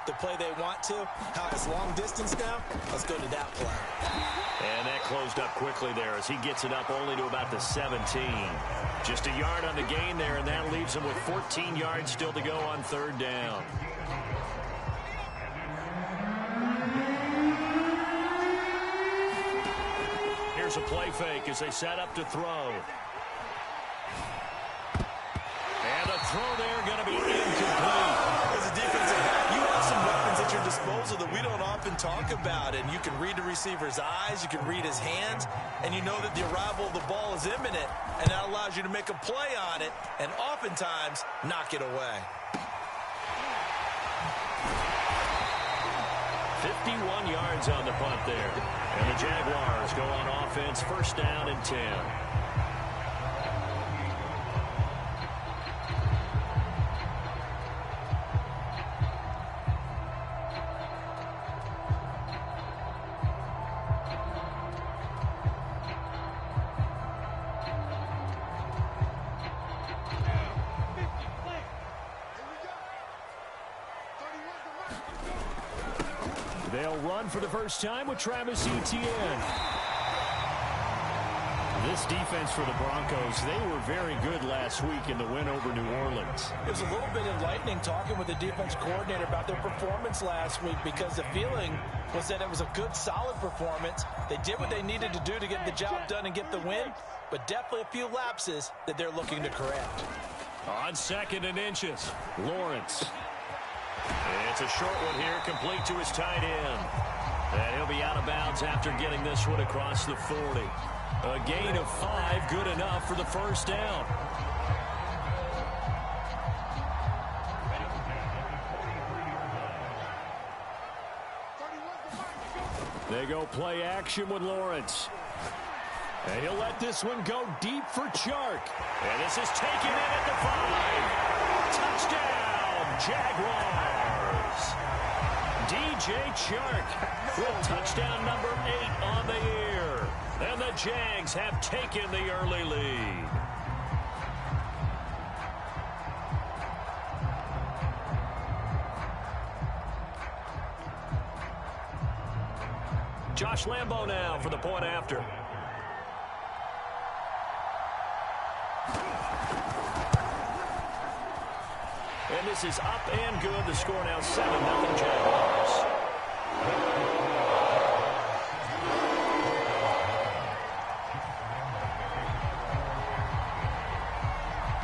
the play they want to. How it's long distance now, let's go to that play. And that closed up quickly there as he gets it up only to about the 17. Just a yard on the gain there, and that leaves him with 14 yards still to go on third down. Here's a play fake as they set up to throw. And a throw there going to be incomplete. As a defensive back, you have some weapons at your disposal that we don't often talk about. And you can read the receiver's eyes, you can read his hands, and you know that the arrival of the ball is imminent. And that allows you to make a play on it and oftentimes knock it away. 51 yards on the punt there. And the Jaguars go on offense, first down and 10. They'll run for the first time with Travis Etienne. This defense for the Broncos, they were very good last week in the win over New Orleans. It was a little bit enlightening talking with the defense coordinator about their performance last week because the feeling was that it was a good, solid performance. They did what they needed to do to get the job done and get the win, but definitely a few lapses that they're looking to correct. On second and inches, Lawrence. It's a short one here, complete to his tight end. And he'll be out of bounds after getting this one across the 40. A gain of 5, good enough for the first down. They go play action with Lawrence. And he'll let this one go deep for Chark. And this is taken in at the 5. Touchdown, Jaguars. DJ Chark with touchdown number 8 on the year. And the Jags have taken the early lead. Josh Lambo now for the point after. And this is up and good. The score now 7-0 Jaguars.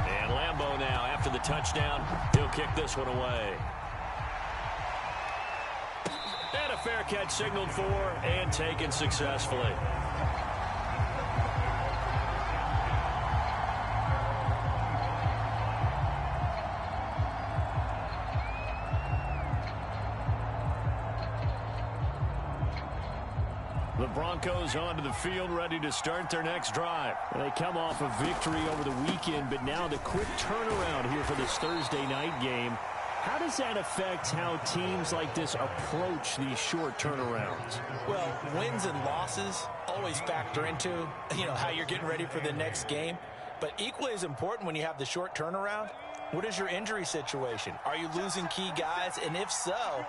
And Lambo now after the touchdown. He'll kick this one away. And a fair catch signaled for and taken successfully. The Broncos onto the field, ready to start their next drive. They come off a victory over the weekend, but now the quick turnaround here for this Thursday night game. How does that affect how teams like this approach these short turnarounds? Well, wins and losses always factor into, how you're getting ready for the next game. But equally as important when you have the short turnaround, what is your injury situation? Are you losing key guys? And if so,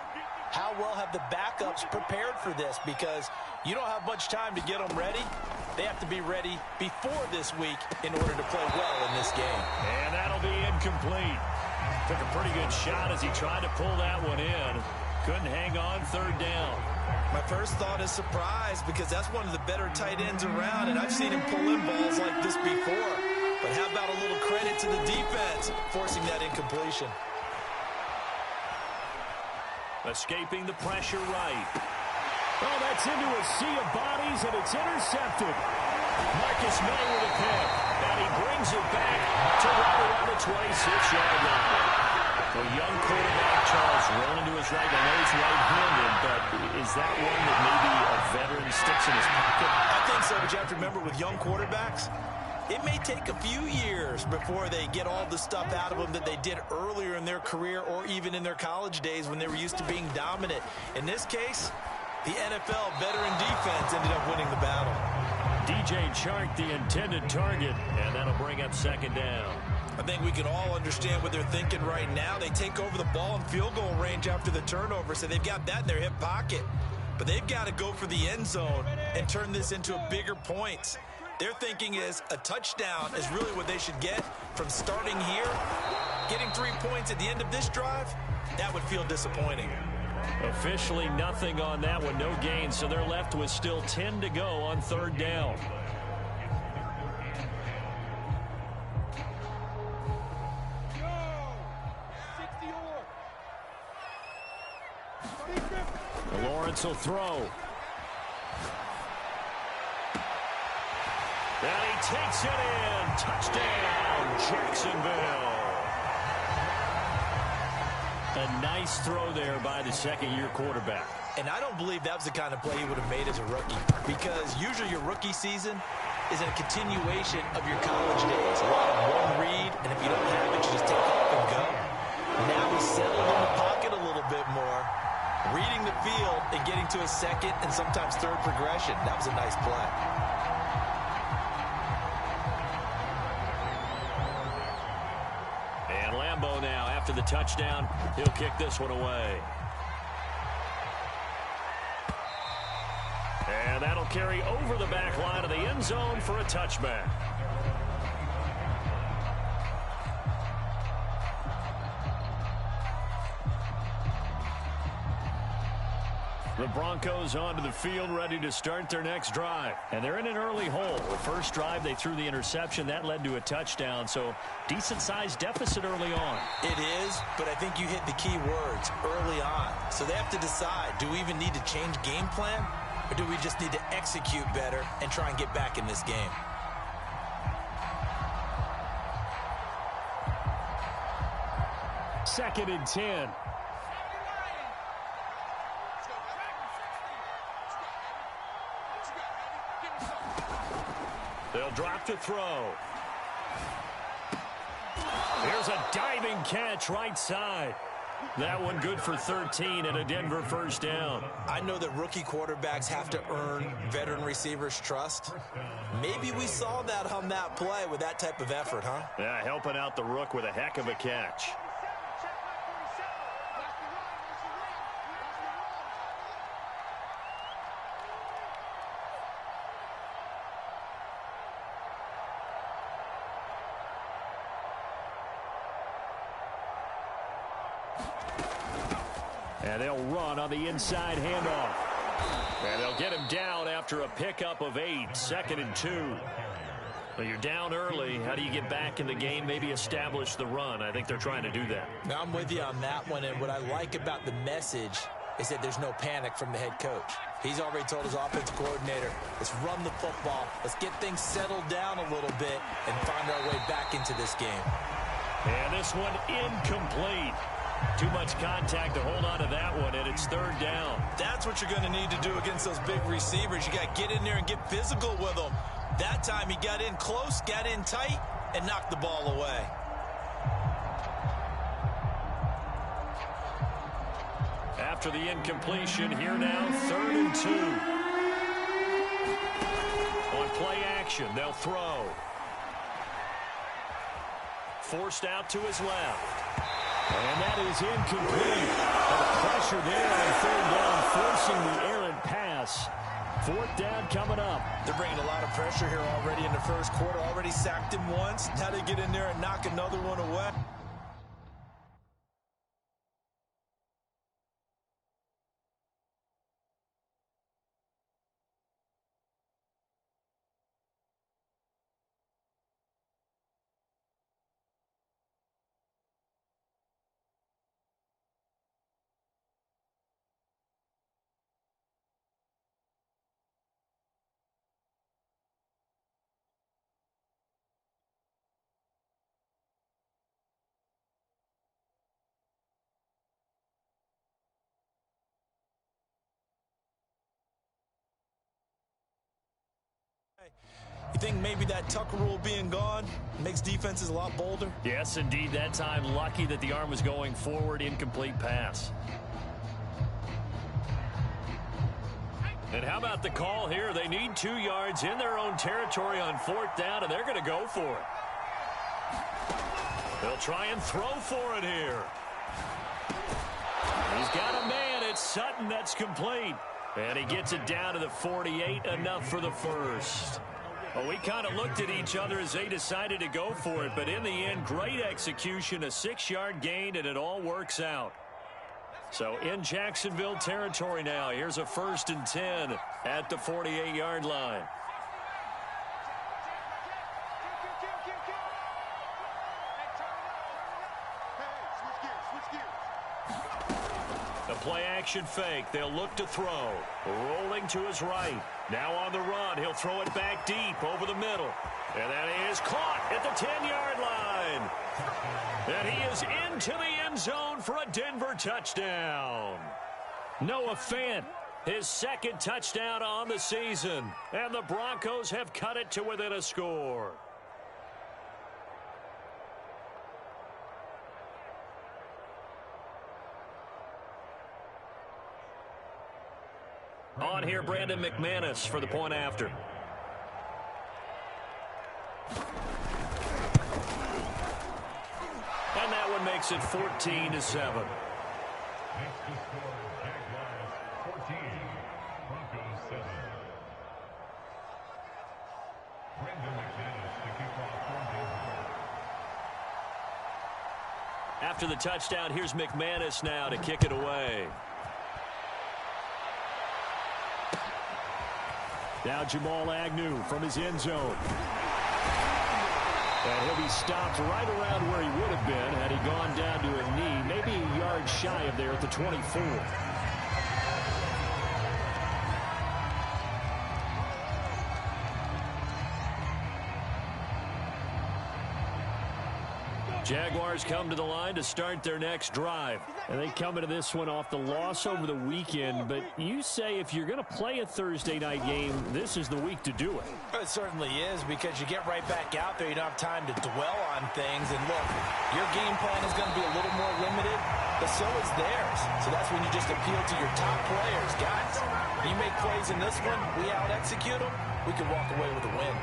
how well have the backups prepared for this? Because you don't have much time to get them ready. They have to be ready before this week in order to play well in this game. And that'll be incomplete. Took a pretty good shot as he tried to pull that one in. Couldn't hang on third down. My first thought is surprise because that's one of the better tight ends around, and I've seen him pull in balls like this before. But how about a little credit to the defense forcing that incompletion? Escaping the pressure right. Oh, that's into a sea of bodies, and it's intercepted. Marcus May with a pick, and he brings it back to right around the 26-yard line. The young quarterback, Charles, rolling to his right. I know he's right-handed, but is that one that maybe a veteran sticks in his pocket? I think so, but you have to remember with young quarterbacks, it may take a few years before they get all the stuff out of them that they did earlier in their career or even in their college days when they were used to being dominant. In this case, the NFL veteran defense ended up winning the battle. DJ Chark, the intended target, and that'll bring up second down. I think we can all understand what they're thinking right now. They take over the ball in field goal range after the turnover, so they've got that in their hip pocket. But they've got to go for the end zone and turn this into a bigger points. Their thinking is a touchdown is really what they should get from starting here. Getting 3 points at the end of this drive, that would feel disappointing. Officially nothing on that one, no gain, so they're left with still 10 to go on third down. Lawrence will throw. And he takes it in. Touchdown, Jacksonville. A nice throw there by the second-year quarterback. And I don't believe that was the kind of play he would have made as a rookie, because usually your rookie season is a continuation of your college days. A lot of one read, and if you don't have it, you just take off and go. Now he's settled in the pocket a little bit more, reading the field and getting to a second and sometimes third progression. That was a nice play. And Lambeau now, after the touchdown, he'll kick this one away. And that'll carry over the back line of the end zone for a touchback. The Broncos onto the field, ready to start their next drive. And they're in an early hole. The first drive, they threw the interception. That led to a touchdown, so decent-sized deficit early on. It is, but I think you hit the key words, early on. So they have to decide, do we even need to change game plan, or do we just need to execute better and try and get back in this game? Second and 10. They'll drop to throw. Here's a diving catch right side. That one good for 13 and a Denver first down. I know that rookie quarterbacks have to earn veteran receivers' trust. Maybe we saw that on that play with that type of effort, huh? Yeah, helping out the rook with a heck of a catch. And they'll run on the inside handoff. And they'll get him down after a pickup of 8, second and 2. Well, you're down early. How do you get back in the game, maybe establish the run? I think they're trying to do that. Now, I'm with you on that one, and what I like about the message is that there's no panic from the head coach. He's already told his offensive coordinator, let's run the football, let's get things settled down a little bit and find our way back into this game. And this one incomplete. Too much contact to hold on to that one, and it's third down. That's what you're going to need to do against those big receivers. You got to get in there and get physical with them. That time he got in close, got in tight, and knocked the ball away. After the incompletion, here now, third and 2. On play action, they'll throw. Forced out to his left. And that is incomplete. Pressure there on third down, forcing the errant pass. Fourth down coming up. They're bringing a lot of pressure here already in the first quarter. Already sacked him once. Now they get in there and knock another one away. You think maybe that Tucker rule being gone makes defenses a lot bolder? Yes, indeed. That time, lucky that the arm was going forward, incomplete pass. And how about the call here? They need 2 yards in their own territory on fourth down, and they're going to go for it. He'll try and throw for it here. He's got a man. It's Sutton that's complete. And he gets it down to the 48, enough for the first. Well, we kind of looked at each other as they decided to go for it, but in the end, great execution, a 6-yard gain, and it all works out. So in Jacksonville territory now, here's a 1st and 10 at the 48-yard line. The play-action fake. They'll look to throw. Rolling to his right. Now on the run. He'll throw it back deep over the middle. And that is caught at the 10-yard line. And he is into the end zone for a Denver touchdown. Noah Fant, his 2nd touchdown on the season. And the Broncos have cut it to within a score. On here, Brandon McManus for the point after. And that one makes it 14-7. After the touchdown, here's McManus now to kick it away. Now Jamal Agnew from his end zone. And he'll be stopped right around where he would have been had he gone down to a knee, maybe a yard shy of there at the 24. Jaguars come to the line to start their next drive. And they come into this one off the loss over the weekend. But you say if you're going to play a Thursday night game, this is the week to do it. It certainly is, because you get right back out there. You don't have time to dwell on things. And look, your game plan is going to be a little more limited, but so is theirs. So that's when you just appeal to your top players. Guys, you make plays in this one, we out-execute them, we can walk away with a win.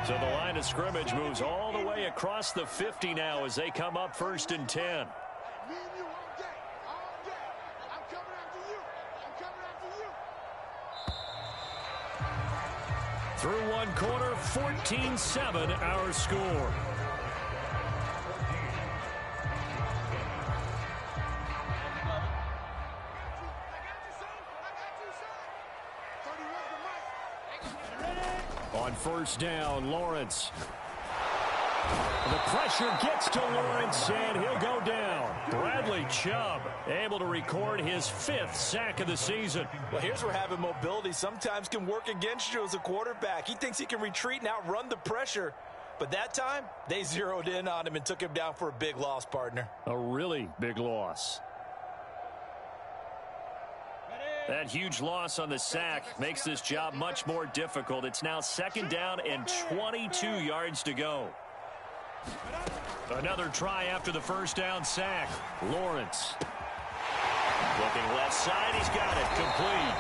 So the line of scrimmage moves all the way across the 50 now as they come up 1st and 10. Through one quarter, 14-7 our score. On 1st down, Lawrence. The pressure gets to Lawrence, and he'll go down. Bradley Chubb able to record his 5th sack of the season. Well, here's where having mobility sometimes can work against you as a quarterback. He thinks he can retreat and outrun the pressure. But that time, they zeroed in on him and took him down for a big loss, partner. A really big loss. That huge loss on the sack makes this job much more difficult. It's now 2nd down and 22 yards to go. Another try after the 1st down sack. Lawrence. Looking left side, he's got it. Complete.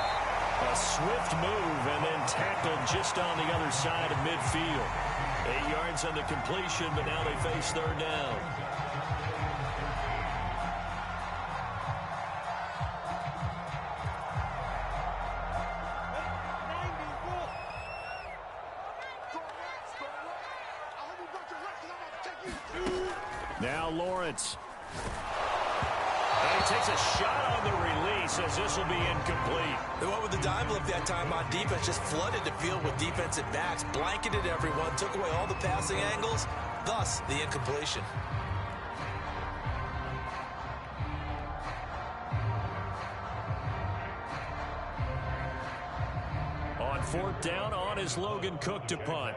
A swift move and then tackled just on the other side of midfield. 8 yards on the completion, but now they face 3rd down. Now Lawrence. And he takes a shot on the release as this will be incomplete. They went with the dime look that time on defense, just flooded the field with defensive backs, blanketed everyone, took away all the passing angles, thus the incompletion. On 4th down, on is Logan Cook to punt.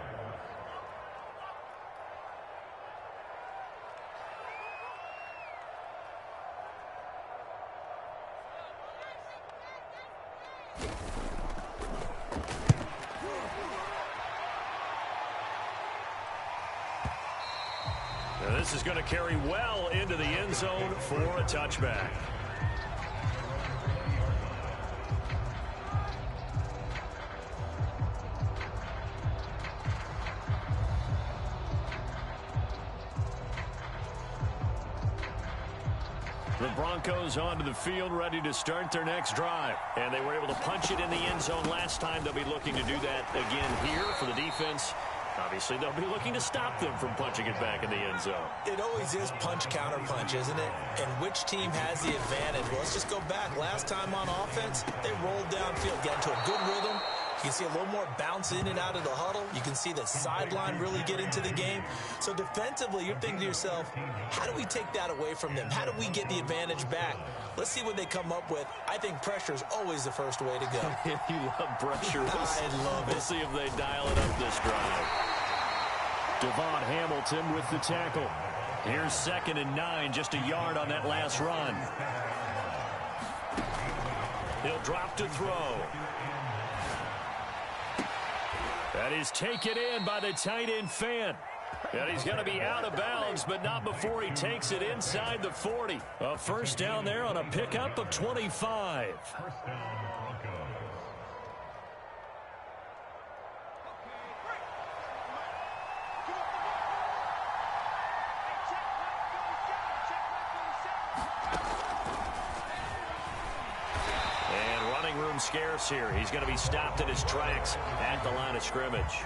This is going to carry well into the end zone for a touchback. The Broncos onto the field, ready to start their next drive. And they were able to punch it in the end zone last time. They'll be looking to do that again here for the defense. Obviously, they'll be looking to stop them from punching it back in the end zone. It always is punch-counter-punch, isn't it? And which team has the advantage? Well, let's just go back. Last time on offense, they rolled downfield, got into a good rhythm. You can see a little more bounce in and out of the huddle. You can see the sideline really get into the game. So defensively, you're thinking to yourself, how do we take that away from them? How do we get the advantage back? Let's see what they come up with. I think pressure is always the first way to go. You love pressure. I love it. We'll see if they dial it up this drive. Devon Hamilton with the tackle. Here's 2nd and 9, just a yard on that last run. He'll drop to throw. That is taken in by the tight end Fant. And he's going to be out of bounds, but not before he takes it inside the 40. A first down there on a pickup of 25. Room scarce here. He's going to be stopped in his tracks at the line of scrimmage.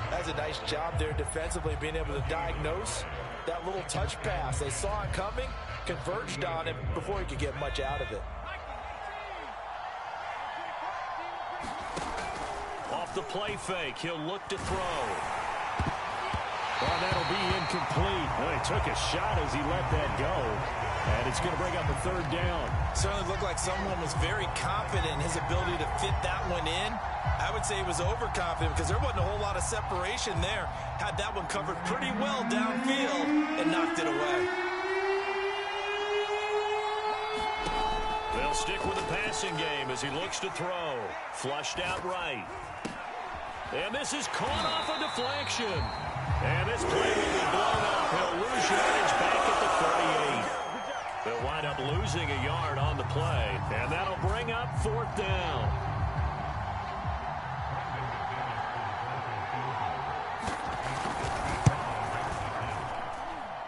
That's a nice job there defensively, being able to diagnose that little touch pass. They saw it coming, converged on it before he could get much out of it. Off the play fake, he'll look to throw. Well, that'll be incomplete. Well, he took a shot as he let that go. And it's going to bring up a 3rd down. Certainly looked like someone was very confident in his ability to fit that one in. I would say he was overconfident because there wasn't a whole lot of separation there. Had that one covered pretty well downfield and knocked it away. They'll stick with the passing game as he looks to throw. Flushed out right. And this is caught off a deflection. And this play will be blown up. He'll lose yardage back at the 38. They'll wind up losing a yard on the play, and that'll bring up 4th down.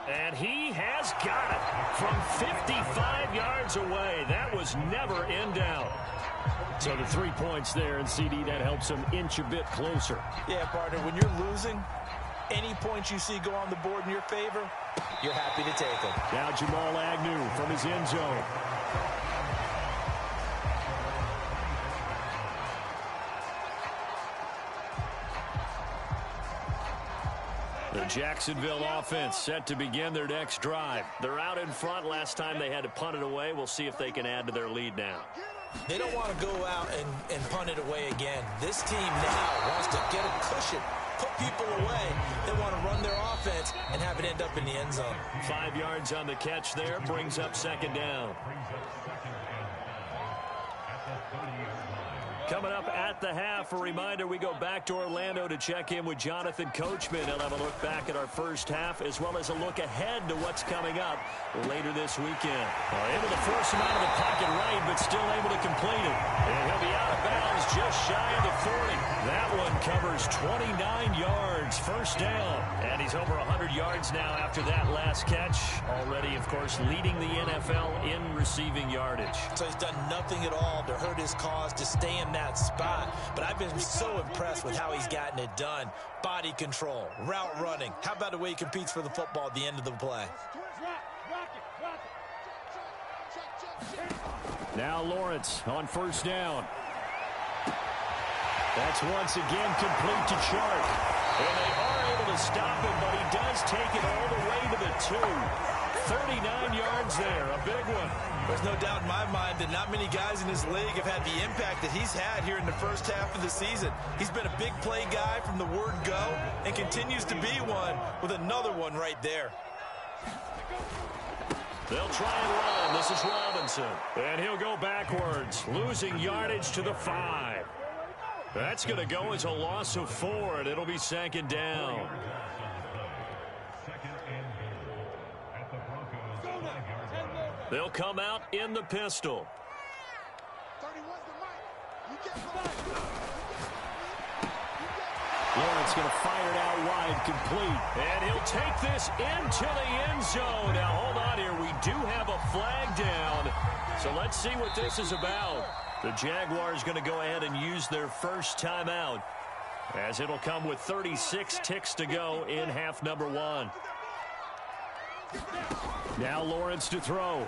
And he has got it from 55 yards away. That was never in doubt. So the 3 points there, and CD, that helps him inch a bit closer. Yeah, partner, when you're losing, any points you see go on the board in your favor, you're happy to take them. Now Jamal Agnew from his end zone. The Jacksonville offense set to begin their next drive. They're out in front. Last time they had to punt it away. We'll see if they can add to their lead now. They don't want to go out and punt it away again. This team now wants to get a cushion, put people away. They want to run their offense and have it end up in the end zone. 5 yards on the catch there, brings up 2nd down. Coming up at the half, a reminder, we go back to Orlando to check in with Jonathan Coachman. He'll have a look back at our first half as well as a look ahead to what's coming up later this weekend. Able to force him out of the pocket right, but still able to complete it. And he'll be out of bounds just shy of the 40. That one covers 29 yards, first down. And he's over 100 yards now after that last catch. Already, of course, leading the NFL in receiving yardage. So he's done nothing at all to hurt his cause, to stay in that spot. But I've been so impressed with how he's gotten it done. Body control, route running. How about the way he competes for the football at the end of the play? Now Lawrence on first down. That's once again complete to Chark. And they are able to stop him, but he does take it all the way to the 2. 39 yards there, a big one. There's no doubt in my mind that not many guys in this league have had the impact that he's had here in the first half of the season. He's been a big play guy from the word go and continues to be one with another one right there. They'll try and run. This is Robinson. And he'll go backwards, losing yardage to the 5. That's going to go as a loss of 4, and it'll be 2nd down. They'll come out in the pistol. Lawrence going to fire it out wide, complete. And he'll take this into the end zone. Now, hold on here. We do have a flag down. So let's see what this is about. The Jaguars going to go ahead and use their first timeout, as it'll come with 36 ticks to go in half number one. Now Lawrence to throw.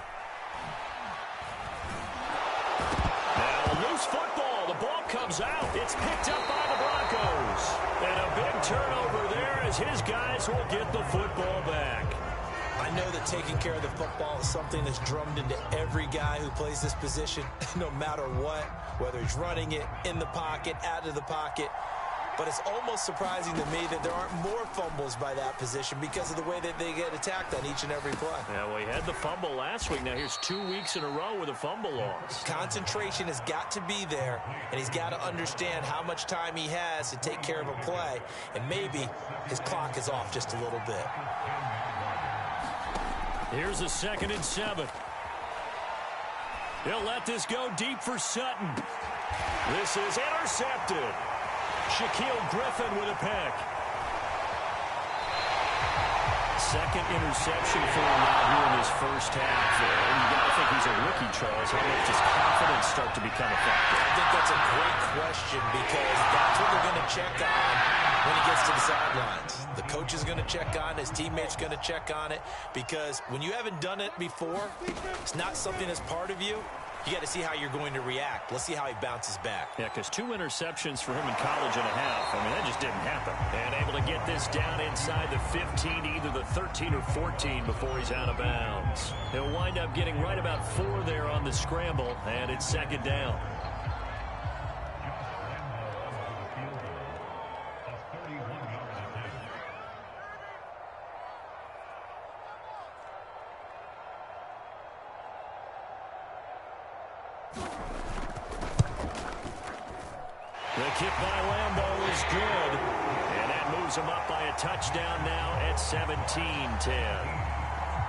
Now a loose football. The ball comes out. It's picked up by the Broncos. And a big turnover there as his guys will get the football back. I know that taking care of the football is something that's drummed into every guy who plays this position, no matter what, whether he's running it, in the pocket, out of the pocket. But it's almost surprising to me that there aren't more fumbles by that position because of the way that they get attacked on each and every play. Yeah, well, he had the fumble last week. Now here's 2 weeks in a row with a fumble loss. Concentration has got to be there, and he's got to understand how much time he has to take care of a play, and maybe his clock is off just a little bit. Here's a 2nd and 7. He'll let this go deep for Sutton. This is intercepted. Shaquille Griffin with a pick. Second interception for him now here in his first half. You got to think he's a rookie, Charles. How much does confidence start to become effective? I think that's a great question because that's what they're going to check on when he gets to the sidelines. The coach is going to check on it. His teammates going to check on it because when you haven't done it before, it's not something that's part of you. You got to see how you're going to react. Let's see how he bounces back. Yeah, because 2 interceptions for him in college and a half. I mean, that just didn't happen. And able to get this down inside the 15, either the 13 or 14 before he's out of bounds. He'll wind up getting right about 4 there on the scramble, and it's 2nd down. The kick by Lambeau is good, and that moves him up by a touchdown now at 17-10.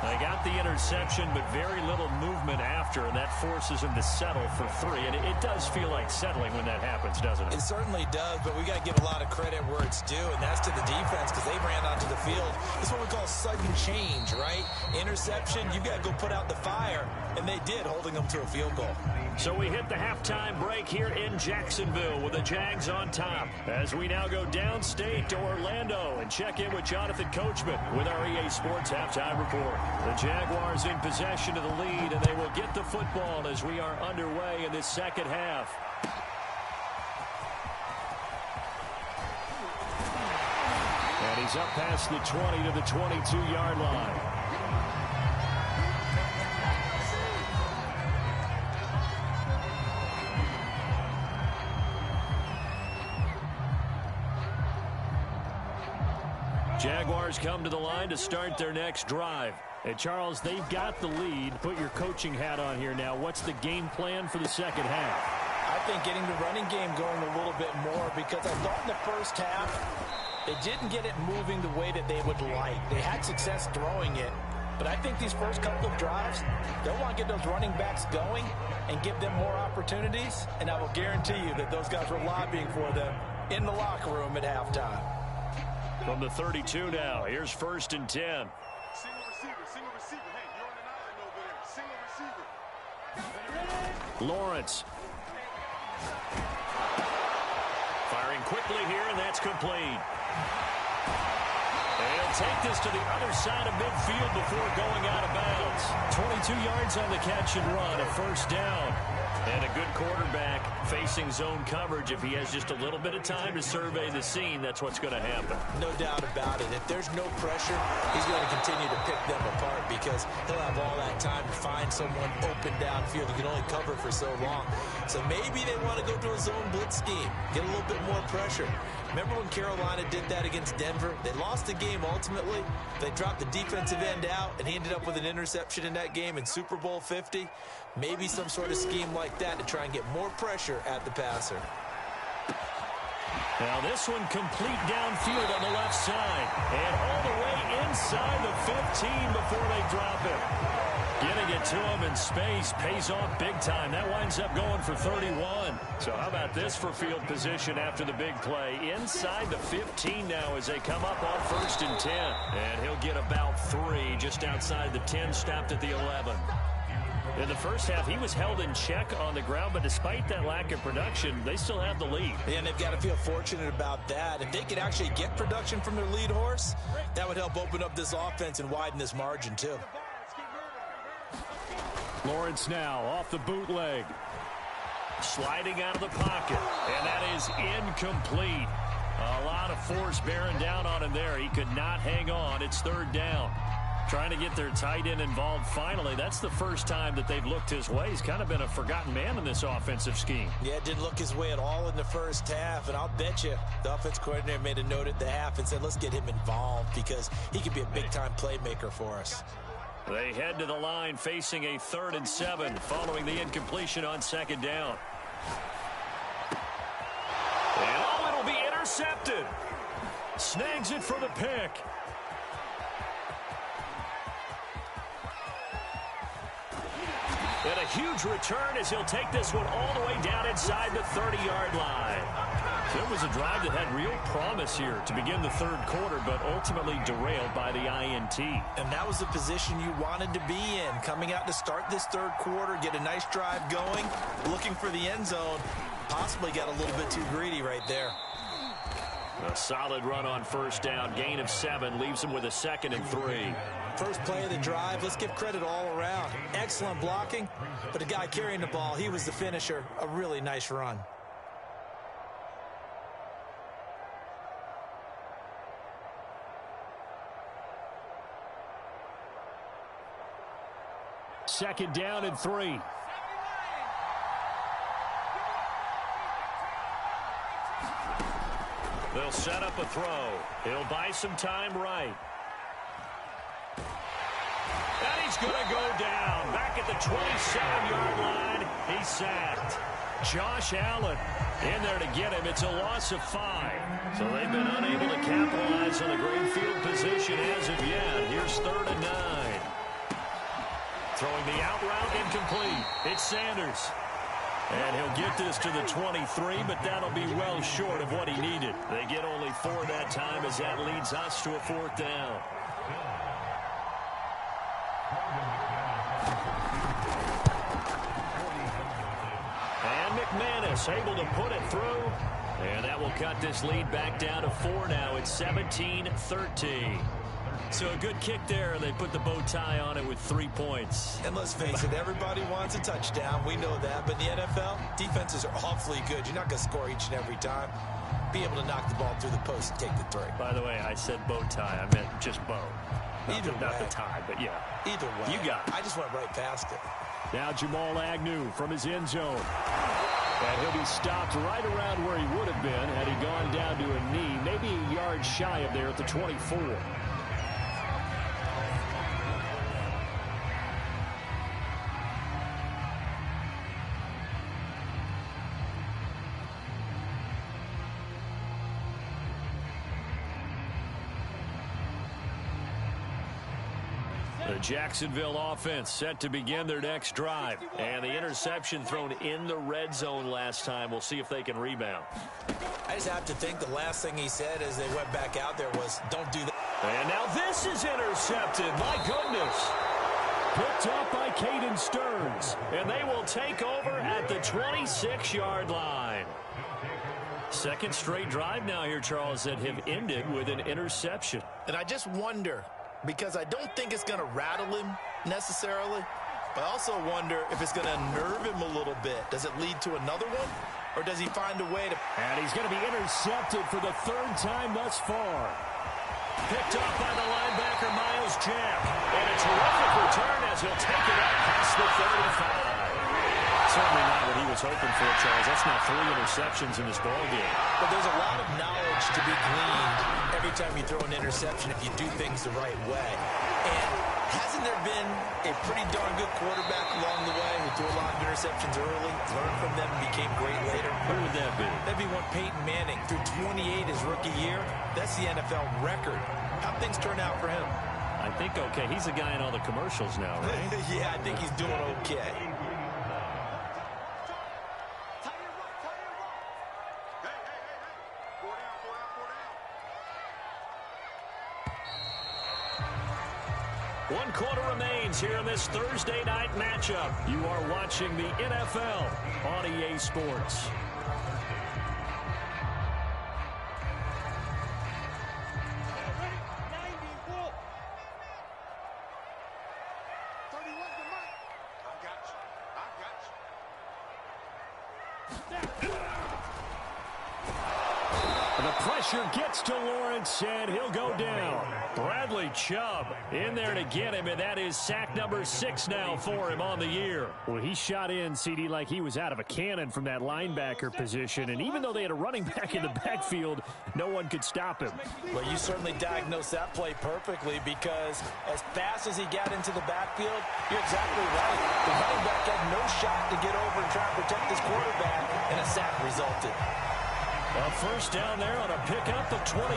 They got the interception, but very little movement after, and that forces him to settle for 3. And it does feel like settling when that happens, doesn't it? It certainly does, but we got to give a lot of credit where it's due, and that's to the defense because they ran onto the field. This is what we call sudden change, right? Interception, you got to go put out the fire, and they did, holding them to a field goal. So we hit the halftime break here in Jacksonville with the Jags on top, as we now go downstate to Orlando and check in with Jonathan Coachman with our EA Sports Halftime Report. The Jaguars in possession of the lead, and they will get the football as we are underway in this second half. And he's up past the 20 to the 22-yard line. Jaguars come to the line to start their next drive. And Charles, they've got the lead. Put your coaching hat on here now. What's the game plan for the second half? I think getting the running game going a little bit more because I thought in the first half they didn't get it moving the way that they would like. They had success throwing it, but I think these first couple of drives, they'll want to get those running backs going and give them more opportunities, and I will guarantee you that those guys were lobbying for them in the locker room at halftime. From the 32 now, here's 1st and 10. Single receiver. Hey, you're on an island over there. Single receiver. Lawrence. Firing quickly here, and that's complete. They'll take this to the other side of midfield before going out of bounds. 22 yards on the catch and run, a 1st down. And a good quarterback facing zone coverage. If he has just a little bit of time to survey the scene, that's what's going to happen. No doubt about it. If there's no pressure, he's going to continue to pick them apart because he'll have all that time to find someone open downfield. He can only cover for so long. So maybe they want to go to a zone blitz scheme, get a little bit more pressure. Remember when Carolina did that against Denver? They lost the game ultimately. They dropped the defensive end out, and he ended up with an interception in that game in Super Bowl 50. Maybe some sort of scheme like that to try and get more pressure at the passer. Now this one complete downfield on the left side. And all the way inside the 15 before they drop it. Getting it to him in space pays off big time. That winds up going for 31. So how about this for field position after the big play? Inside the 15 now as they come up on 1st and 10. And he'll get about 3 just outside the 10, stopped at the 11. In the first half, he was held in check on the ground, but despite that lack of production, they still have the lead. Yeah, and they've got to feel fortunate about that. If they could actually get production from their lead horse, that would help open up this offense and widen this margin, too. Lawrence now off the bootleg. Sliding out of the pocket, and that is incomplete. A lot of force bearing down on him there. He could not hang on. It's 3rd down. Trying to get their tight end involved finally. That's the first time that they've looked his way. He's kind of been a forgotten man in this offensive scheme. Yeah, didn't look his way at all in the first half, and I'll bet you the offense coordinator made a note at the half and said, let's get him involved because he could be a big-time playmaker for us. They head to the line facing a 3rd and 7 following the incompletion on 2nd down. And it'll be intercepted. Snags it for the pick. And a huge return as he'll take this one all the way down inside the 30-yard line. So it was a drive that had real promise here to begin the 3rd quarter, but ultimately derailed by the INT. And that was the position you wanted to be in. Coming out to start this 3rd quarter, get a nice drive going, looking for the end zone. Possibly got a little bit too greedy right there. A solid run on 1st down. Gain of 7 leaves him with a 2nd and 3. First play of the drive, let's give credit all around. Excellent blocking, but the guy carrying the ball, he was the finisher. A really nice run. Second down and 3. They'll set up a throw. He'll buy some time right. And he's going to go down. Back at the 27-yard line. He's sacked. Josh Allen in there to get him. It's a loss of 5. So they've been unable to capitalize on the great field position as of yet. Here's 3rd and 9. Throwing the out route incomplete. It's Sanders. And he'll get this to the 23, but that'll be well short of what he needed. They get only 4 that time as that leads us to a 4th down. And McManus able to put it through. And that will cut this lead back down to 4 now. It's 17-13. So a good kick there. They put the bow tie on it with 3 points. And let's face it, everybody wants a touchdown. We know that. But in the NFL, defenses are awfully good. You're not going to score each and every time. Be able to knock the ball through the post and take the 3. By the way, I said bow tie. I meant just bow. Not the tie, but yeah. Either way. You got it. I just went right past it. Now Jamal Agnew from his end zone. And he'll be stopped right around where he would have been had he gone down to a knee, maybe a yard shy of there at the 24. The Jacksonville offense set to begin their next drive. And the interception thrown in the red zone last time. We'll see if they can rebound. I just have to think the last thing he said as they went back out there was, don't do that. And now this is intercepted. My goodness. Picked up by Caden Stearns. And they will take over at the 26-yard line. Second straight drive now here, Charles, that have ended with an interception. And I just wonder, because I don't think it's going to rattle him necessarily, but I also wonder if it's going to unnerve him a little bit. Does it lead to another one, or does he find a way to... And he's going to be intercepted for the 3rd time thus far. Picked up by the linebacker, Miles Jack. And a terrific return as he'll take it up past the 35. Certainly not what he was hoping for, Charles. That's now 3 interceptions in this ballgame. But there's a lot of knowledge to be gleaned every time you throw an interception if you do things the right way. And hasn't there been a pretty darn good quarterback along the way who threw a lot of interceptions early, learned from them, and became great later? Who would that be? That'd be one Peyton Manning. Threw 28 his rookie year. That's the NFL record. How'd things turn out for him? I think okay. He's the guy in all the commercials now, right? Yeah, I think he's doing okay. One quarter remains here in this Thursday night matchup. You are watching the NFL on EA Sports. The pressure gets to Lawrence, and he'll go down. Bradley Chubb in there to get him, and that is sack number 6 now for him on the year. Well, he shot in, CD, like he was out of a cannon from that linebacker position, and even though they had a running back in the backfield, no one could stop him. Well, you certainly diagnosed that play perfectly because as fast as he got into the backfield, you're exactly right. The running back had no shot to get over and try to protect his quarterback, and a sack resulted. A first down there on a pickup of 25.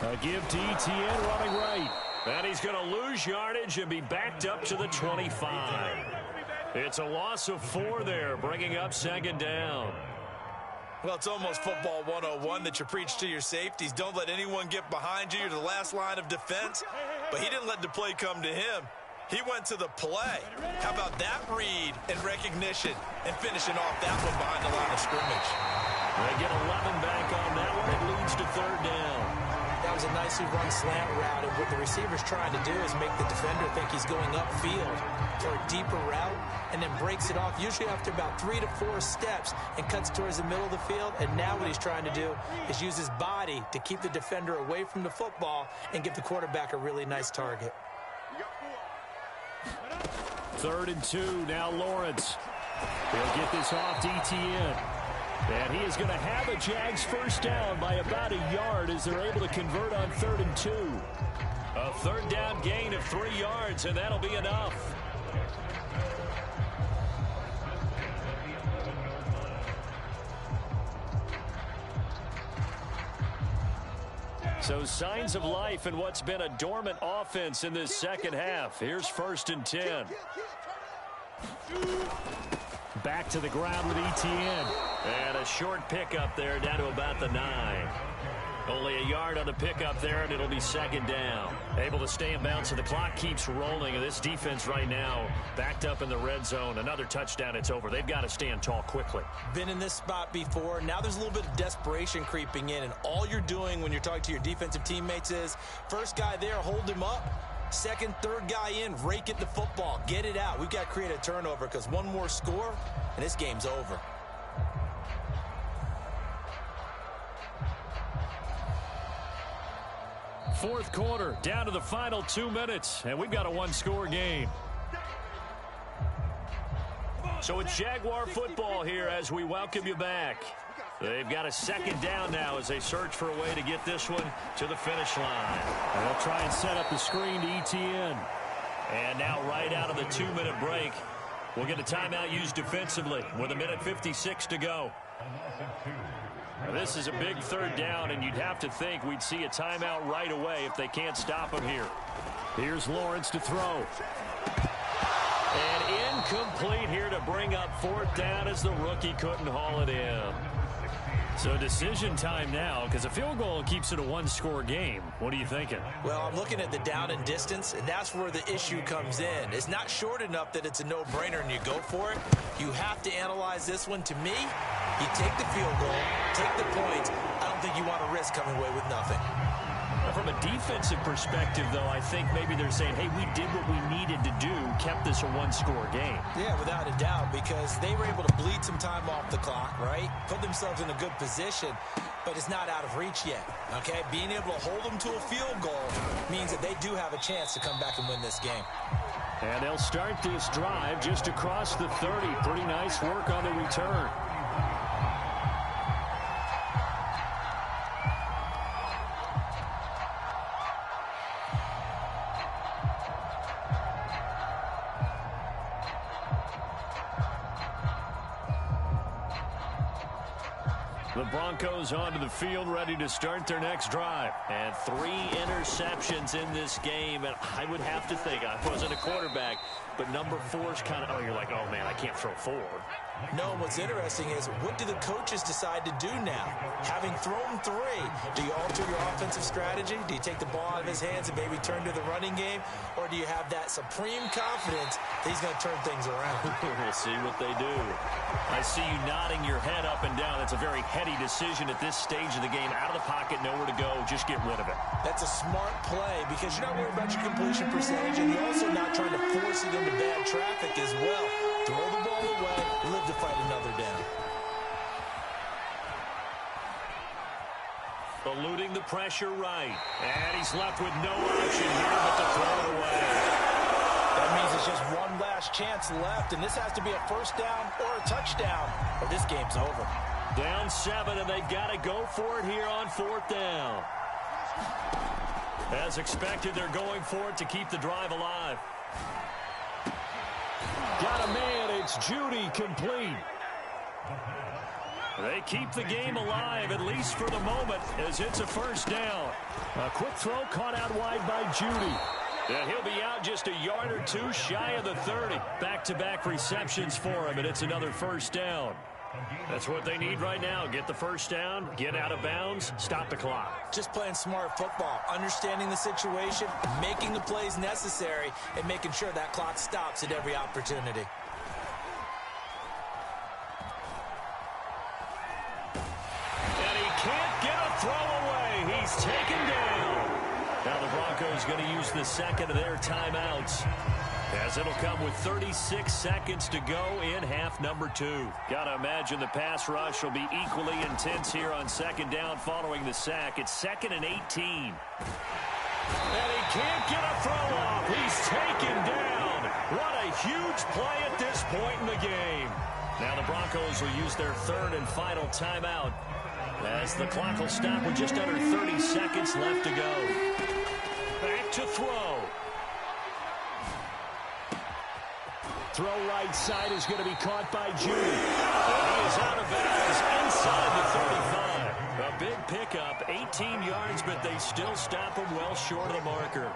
A give to ETN running right. And he's going to lose yardage and be backed up to the 25. It's a loss of 4 there, bringing up second down. Well, it's almost football 101 that you preach to your safeties. Don't let anyone get behind you. You're the last line of defense. But he didn't let the play come to him. He went to the play. How about that read and recognition and finishing off that one behind the line of scrimmage? They get 11 back on that one. It leads to third down. That was a nicely run slant route, and what the receiver's trying to do is make the defender think he's going upfield for a deeper route, and then breaks it off, usually after about 3 to 4 steps, and cuts towards the middle of the field. And now what he's trying to do is use his body to keep the defender away from the football and give the quarterback a really nice target. 3rd and 2, now Lawrence. He'll get this off to ETN. And he is going to have a Jags first down by about a yard as they're able to convert on 3rd and 2. A third down gain of 3 yards, and that'll be enough. So signs of life in what's been a dormant offense in this second half. Here's 1st and 10. Back to the ground with ETN. And a short pickup there down to about the 9. Only a yard on the pickup there, and it'll be second down. Able to stay in bounds, so the clock keeps rolling. And this defense right now backed up in the red zone. Another touchdown, it's over. They've got to stand tall quickly. Been in this spot before. Now there's a little bit of desperation creeping in, and all you're doing when you're talking to your defensive teammates is first guy there, hold him up. Second, third guy in, rake at the football. Get it out. We've got to create a turnover because one more score, and this game's over. Fourth quarter, down to the final 2 minutes, and we've got a one-score game. So it's Jaguar football here as we welcome you back. They've got a second down now as they search for a way to get this one to the finish line. And they'll try and set up the screen to ETN. And now right out of the 2-minute break, we'll get a timeout used defensively with 1:56 to go. Now, this is a big third down, and you'd have to think we'd see a timeout right away if they can't stop him here. Here's Lawrence to throw. And incomplete here to bring up 4th down as the rookie couldn't haul it in. So decision time now, because a field goal keeps it a one-score game. What are you thinking? Well, I'm looking at the down and distance, and that's where the issue comes in. It's not short enough that it's a no-brainer and you go for it. You have to analyze this one. To me, you take the field goal, take the points. I don't think you want to risk coming away with nothing. From a defensive perspective, though, I think maybe they're saying, hey, we did what we needed to do, kept this a one-score game. Yeah, without a doubt, because they were able to bleed some time off the clock, right? Put themselves in a good position, but it's not out of reach yet, okay? Being able to hold them to a field goal means that they do have a chance to come back and win this game. And they'll start this drive just across the 30. Pretty nice work on the return. The Broncos onto the field, ready to start their next drive. And 3 interceptions in this game. And I would have to think, I wasn't a quarterback, but number 4 is kind of, oh, you're like, oh, man, I can't throw 4. No, what's interesting is, what do the coaches decide to do now? Having thrown 3, do you alter your offensive strategy? Do you take the ball out of his hands and maybe turn to the running game? Or do you have that supreme confidence that he's going to turn things around? We'll see what they do. I see you nodding your head up and down. That's a very heady decision at this stage of the game. Out of the pocket, nowhere to go. Just get rid of it. That's a smart play because you're not worried about your completion percentage, and you're also not trying to force it into bad traffic as well. Throw the ball away, live to fight another down. Eluding the pressure right. And he's left with no option here but to throw it away. That means it's just one last chance left, and this has to be a first down or a touchdown, or this game's over. Down 7, and they've got to go for it here on 4th down. As expected, they're going for it to keep the drive alive. Got a man, it's Judy, complete. They keep the game alive, at least for the moment, as it's a first down. A quick throw caught out wide by Judy. And he'll be out just a yard or 2 shy of the 30. Back-to-back receptions for him, and it's another first down. That's what they need right now. Get the first down, get out of bounds, stop the clock. Just playing smart football, understanding the situation, making the plays necessary, and making sure that clock stops at every opportunity. And he can't get a throw away. He's taken down. Now the Broncos going to use the second of their timeouts, as it'll come with 36 seconds to go in half number 2. Got to imagine the pass rush will be equally intense here on second down following the sack. It's 2nd and 18. And he can't get a throw off. He's taken down. What a huge play at this point in the game. Now the Broncos will use their 3rd and final timeout, as the clock will stop with just under 30 seconds left to go. Back to throw. Throw right side is going to be caught by Judy. And he is out of bounds inside the 35. A big pickup, 18 yards, but they still stop him well short of the marker.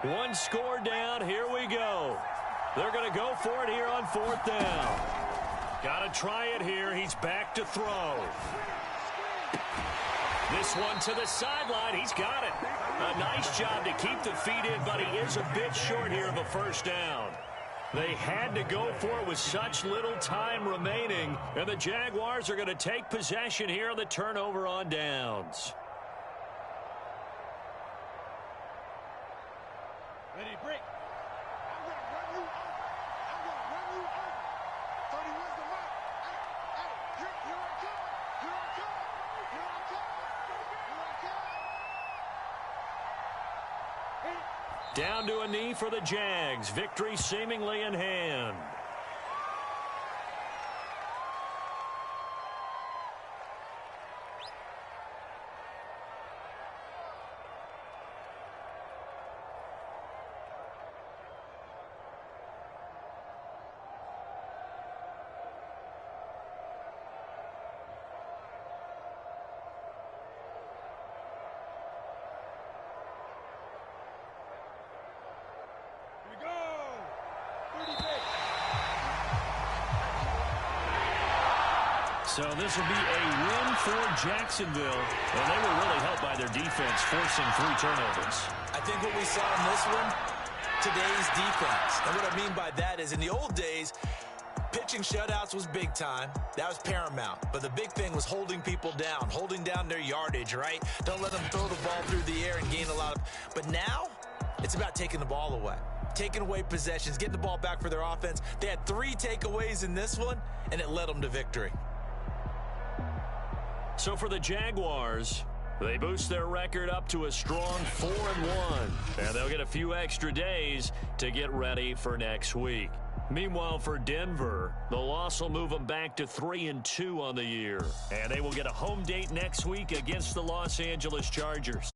One score down, here we go. They're going to go for it here on 4th down. Got to try it here. He's back to throw. This one to the sideline. He's got it. A nice job to keep the feet in, but he is a bit short here of a first down. They had to go for it with such little time remaining, and the Jaguars are going to take possession here on the turnover on downs. Ready, break. I'm going to run you over. I'm going to run you over. 31's the mark. Hey, here I come. Here I come. Here I come. Here I come. Down to a knee for the Jags. Victory seemingly in hand. So this will be a win for Jacksonville, and they were really helped by their defense, forcing 3 turnovers. I think what we saw in this one, today's defense. And what I mean by that is, in the old days, pitching shutouts was big time. That was paramount. But the big thing was holding people down, holding down their yardage, right? Don't let them throw the ball through the air and gain a lot of... But now, it's about taking the ball away. Taking away possessions, getting the ball back for their offense. They had 3 takeaways in this one, and it led them to victory. So for the Jaguars, they boost their record up to a strong 4-1. And they'll get a few extra days to get ready for next week. Meanwhile, for Denver, the loss will move them back to 3-2 on the year. And they will get a home date next week against the Los Angeles Chargers.